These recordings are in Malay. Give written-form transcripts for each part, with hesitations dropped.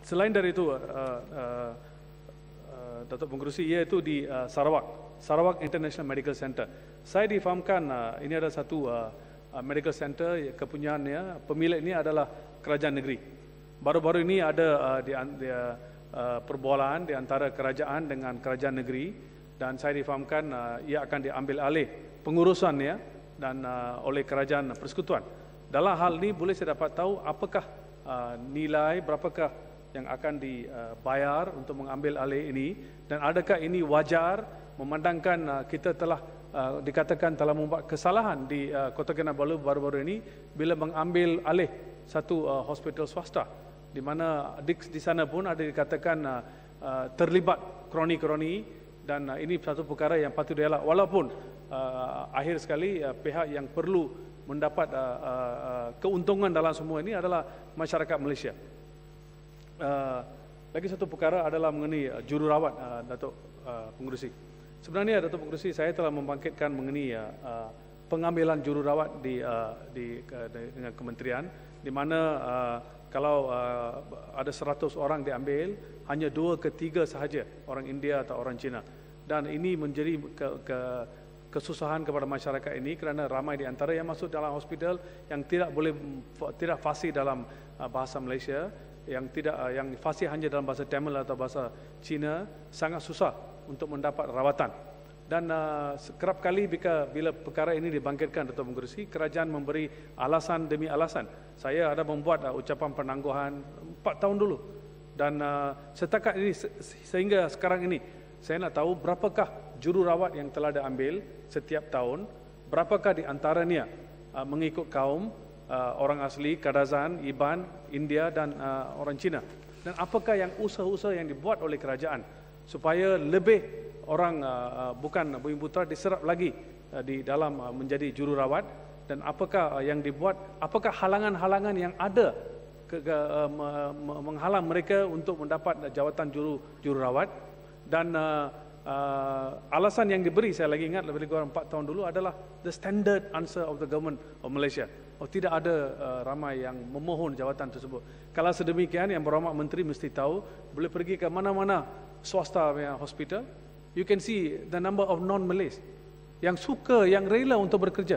Selain dari itu, Datuk Pengerusi, iaitu di Sarawak International Medical Center. Saya difahamkan ini adalah satu medical center kepunyaannya, pemilik ini adalah kerajaan negeri. Baru-baru ini ada perbualan di antara kerajaan dengan kerajaan negeri, dan saya difahamkan ia akan diambil alih pengurusannya dan oleh kerajaan persekutuan. Dalam hal ini boleh saya dapat tahu apakah nilai berapakah yang akan dibayar untuk mengambil alih ini, dan adakah ini wajar memandangkan kita telah dikatakan telah membuat kesalahan di Kota Kinabalu baru-baru ini bila mengambil alih satu hospital swasta, di mana di sana pun ada dikatakan terlibat kroni-kroni, dan ini satu perkara yang patut dielak, walaupun akhir sekali pihak yang perlu mendapat keuntungan dalam semua ini adalah masyarakat Malaysia. Lagi satu perkara adalah mengenai jururawat, Datuk Pengerusi. Sebenarnya, Datuk Pengerusi, saya telah membangkitkan mengenai pengambilan jururawat dengan kementerian, di mana kalau ada 100 orang diambil, hanya 2 ke 3 sahaja orang India atau orang Cina. Dan ini menjadi kesusahan kepada masyarakat ini kerana ramai di antara yang masuk dalam hospital yang tidak fasih dalam bahasa Malaysia, yang fasih hanya dalam bahasa Tamil atau bahasa Cina, sangat susah untuk mendapat rawatan. Dan kerap kali bila perkara ini dibangkitkan, Datuk Pengerusi, kerajaan memberi alasan demi alasan. Saya ada membuat ucapan penangguhan 4 tahun dulu, dan setakat ini sehingga sekarang ini saya nak tahu berapakah jururawat yang telah diambil setiap tahun, berapakah di antaranya mengikut kaum orang asli, Kadazan, Iban, India dan orang Cina, dan apakah yang usaha-usaha yang dibuat oleh kerajaan supaya lebih orang bukan bumiputera diserap lagi di dalam menjadi jururawat, dan apakah yang dibuat, apakah halangan-halangan yang ada menghalang mereka untuk mendapat jawatan jururawat, dan alasan yang diberi, saya lagi ingat lebih kurang 4 tahun dulu, adalah the standard answer of the government of Malaysia. Tidak ada ramai yang memohon jawatan tersebut. Kalau sedemikian, yang berhormat Menteri mesti tahu, boleh pergi ke mana-mana swasta hospital, you can see the number of non-Malays yang suka, yang rela untuk bekerja.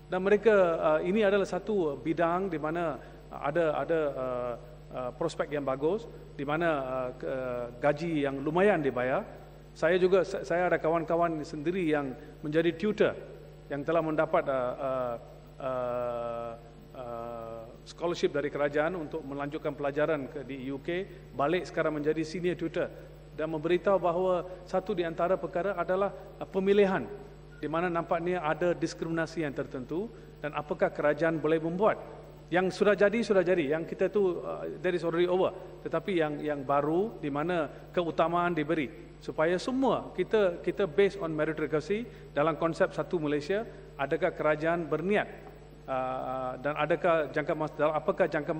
Dan mereka, ini adalah satu bidang di mana ada prospek yang bagus, di mana gaji yang lumayan dibayar. Saya ada kawan-kawan sendiri yang menjadi tutor, yang telah mendapat scholarship dari kerajaan untuk melanjutkan pelajaran di UK, balik sekarang menjadi senior tutor, dan memberitahu bahawa satu di antara perkara adalah pemilihan, di mana nampaknya ada diskriminasi yang tertentu, dan apakah kerajaan boleh membuat. Yang sudah jadi, yang kita tu that is already over. Tetapi yang baru, di mana keutamaan diberi supaya semua kita based on meritocracy dalam konsep satu Malaysia. Adakah kerajaan berniat dan adakah apakah jangka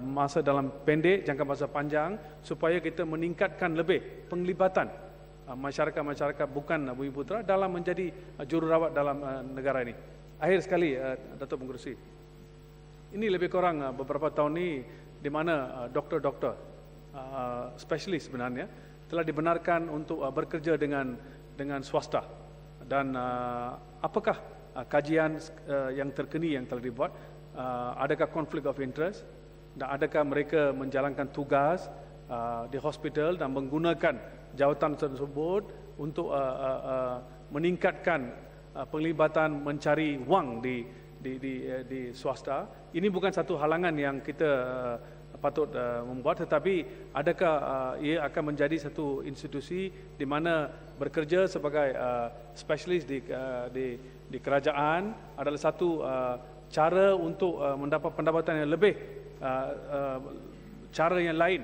masa dalam pendek, jangka masa panjang, supaya kita meningkatkan lebih penglibatan masyarakat bukan bumiputera dalam menjadi jururawat dalam negara ini. Akhir sekali, Datuk Pengerusi, ini lebih kurang beberapa tahun ini di mana doktor-doktor spesialis sebenarnya telah dibenarkan untuk bekerja dengan swasta, dan apakah kajian yang terkini yang telah dibuat, adakah konflik of interest, dan adakah mereka menjalankan tugas di hospital dan menggunakan jawatan tersebut untuk meningkatkan penglibatan mencari wang di swasta. Ini bukan satu halangan yang kita patut membuat, tetapi adakah ia akan menjadi satu institusi di mana bekerja sebagai spesialis di kerajaan adalah satu cara untuk mendapat pendapatan yang lebih, cara yang lain.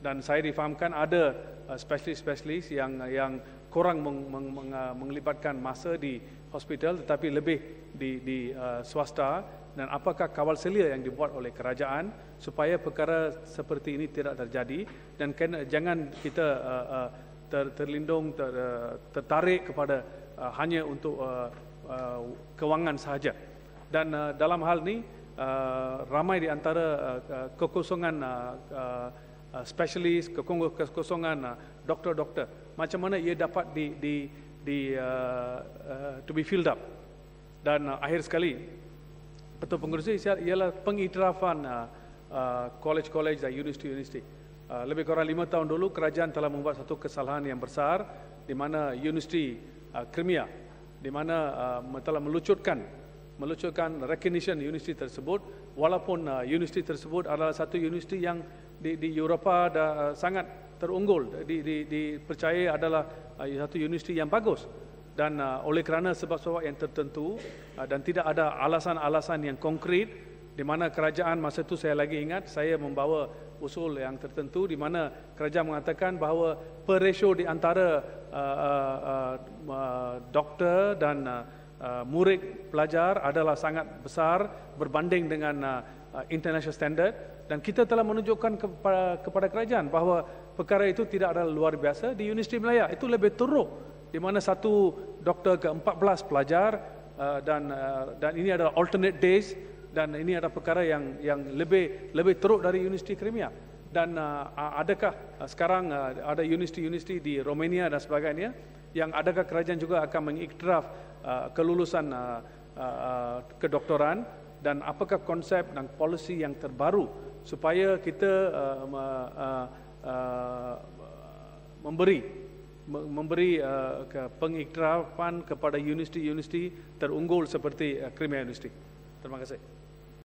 Dan saya difahamkan ada spesialis-spesialis yang kurang melibatkan masa di hospital tetapi lebih di swasta, dan apakah kawal selia yang dibuat oleh kerajaan supaya perkara seperti ini tidak terjadi, dan jangan kita terlindung, tertarik kepada hanya untuk kewangan sahaja. Dan dalam hal ini ramai di antara kekosongan spesialis, kekosongan doktor-doktor. Macam mana ia dapat to be filled up. Dan akhir sekali, Pertuan Pengerusi ialah pengiktirafan college-college dan universiti-universiti. Lebih kurang 5 tahun dulu, kerajaan telah membuat satu kesalahan yang besar di mana Universiti Crimea, di mana telah melucutkan recognition universiti tersebut, walaupun universiti tersebut adalah satu universiti yang di Eropah sangat terunggul, dipercayai adalah satu universiti yang bagus. Dan oleh kerana sebab-sebab yang tertentu dan tidak ada alasan-alasan yang konkret, di mana kerajaan masa itu saya lagi ingat, saya membawa usul yang tertentu di mana kerajaan mengatakan bahawa per ratio di antara doktor dan murid pelajar adalah sangat besar berbanding dengan international standard, dan kita telah menunjukkan kepada kerajaan bahawa perkara itu tidak adalah luar biasa. Di Universiti Malaya itu lebih teruk, di mana satu doktor ke-14 pelajar, dan ini adalah alternate days, dan ini adalah perkara yang lebih teruk dari Universiti Crimea. Dan adakah sekarang ada universiti-universiti di Romania dan sebagainya, yang adakah kerajaan juga akan mengiktiraf kelulusan kedoktoran, dan apakah konsep dan polisi yang terbaru supaya kita memberi pengiktirafan kepada universiti-universiti terunggul seperti Crimea University. Terima kasih.